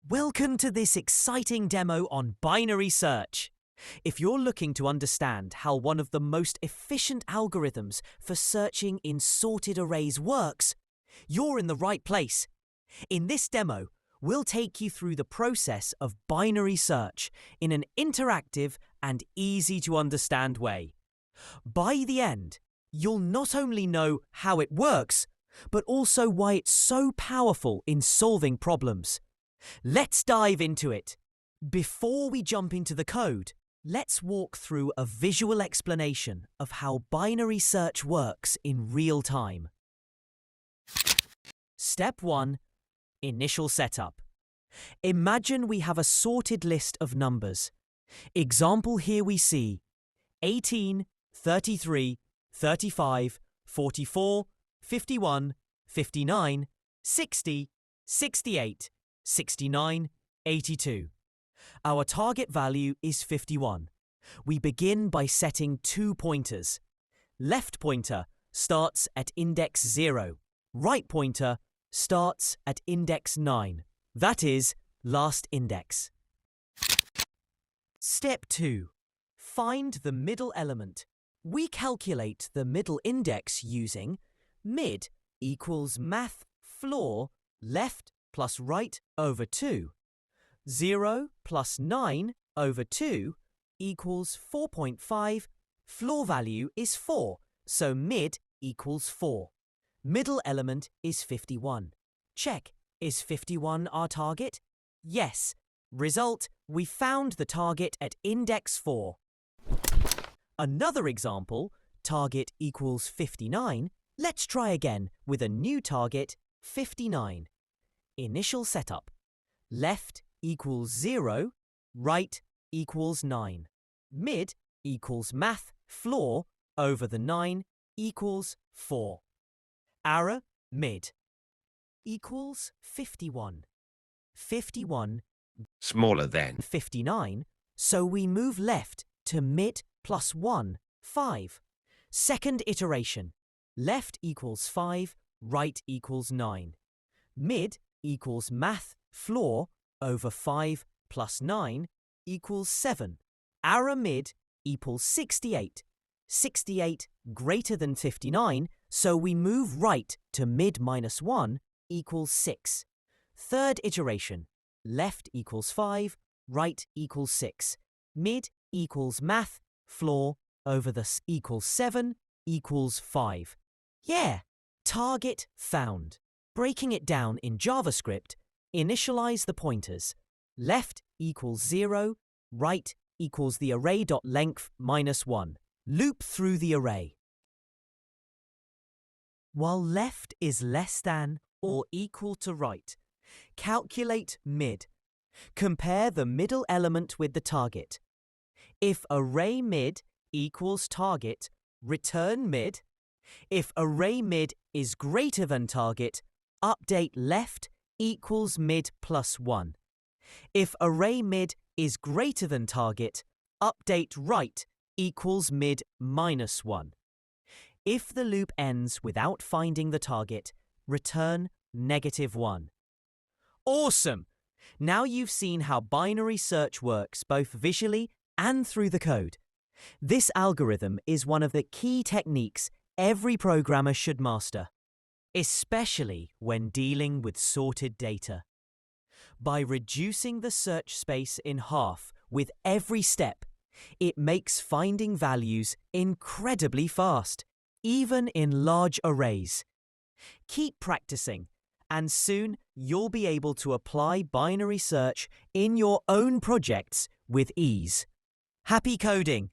Welcome to this exciting demo on binary search. If you're looking to understand how one of the most efficient algorithms for searching in sorted arrays works, you're in the right place. In this demo, we'll take you through the process of binary search in an interactive and easy-to-understand way. By the end, you'll not only know how it works, but also why it's so powerful in solving problems. Let's dive into it. Before we jump into the code, let's walk through a visual explanation of how binary search works in real time. Step 1. Initial setup. Imagine we have a sorted list of numbers. Example here we see 18, 33, 35, 44, 51, 59, 60, 68, 69, 82. Our target value is 51. We begin by setting 2 pointers. Left pointer starts at index 0. Right pointer starts at index 9. That is, last index. Step 2. Find the middle element. We calculate the middle index using mid equals math floor left plus right over 2. 0 plus 9 over 2 equals 4.5. Floor value is 4, so mid equals 4. Middle element is 51. Check, is 51 our target? Yes. Result, we found the target at index 4. Another example, target equals 59. Let's try again with a new target, 59. Initial setup. Left equals 0, right equals 9. Mid equals math floor over the 9 equals 4. Arrow mid equals 51. 51 smaller than 59, so we move left to mid plus 1, 5. Second iteration. Left equals 5, right equals 9. Mid equals math floor over 5 plus 9 equals 7. Arrow mid equals 68. 68 greater than 59, so we move right to mid minus 1 equals 6. Third iteration. Left equals 5, right equals 6. Mid equals math floor over the equals 7 equals 5. Yeah, target found. Breaking it down in JavaScript, initialize the pointers. Left equals 0, right equals the array.length minus 1. Loop through the array. While left is less than or equal to right, calculate mid. Compare the middle element with the target. If array mid equals target, return mid. If array mid is greater than target, update left equals mid plus 1. If array mid is greater than target, update right equals mid minus 1. If the loop ends without finding the target, return -1. Awesome! Now you've seen how binary search works both visually and through the code. This algorithm is one of the key techniques every programmer should master, especially when dealing with sorted data. By reducing the search space in half with every step, it makes finding values incredibly fast, even in large arrays. Keep practicing, and soon you'll be able to apply binary search in your own projects with ease. Happy coding!